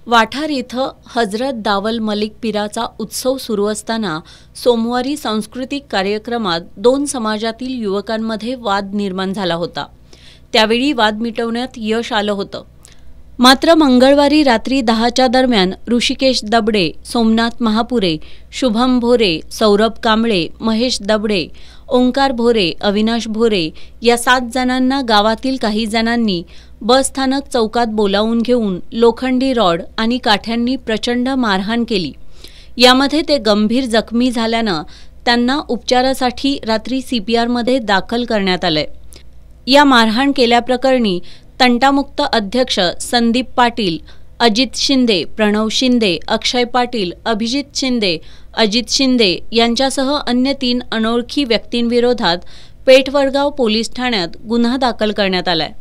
वाठार इथं हजरत दावल मलिक पीराचा उत्सव सुरू असताना सोमवारी सांस्कृतिक कार्यक्रमात दोन समाजातील युवकांमध्ये वाद निर्माण झाला होता। त्यावेळी वाद मिटवण्यात यश आलं होतं। मात्र मंगळवारी रात्री 10च्या दरम्यान ऋषिकेश दबडे, सोमनाथ महापुरे, शुभम भोरे, सौरभ कांबळे, महेश दबडे, ओंकार भोरे, अविनाश भोरे या 7 जणांना गावातील काही जणांनी बस स्थानक चौकात बोलावून घेऊन लोखंडी रॉड आणि काठ्यांनी प्रचंड मारहाण केली। यामध्ये ते गंभीर जखमी झाल्यानं त्यांना उपचारासाठी रात्री CPR मध्ये दाखल करण्यात आले। या मारहाण केल्याप्रकरणी तंटामुक्त अध्यक्ष संदीप पाटील, अजित शिंदे, प्रणव शिंदे, अक्षय पाटील, अभिजित शिंदे, अजित शिंदे यांच्यासह अन्य 3 अनोळखी व्यक्तींविरोधात पेठवडगाव पोलीस ठाण्यात गुन्हा दाखल करण्यात आलाय।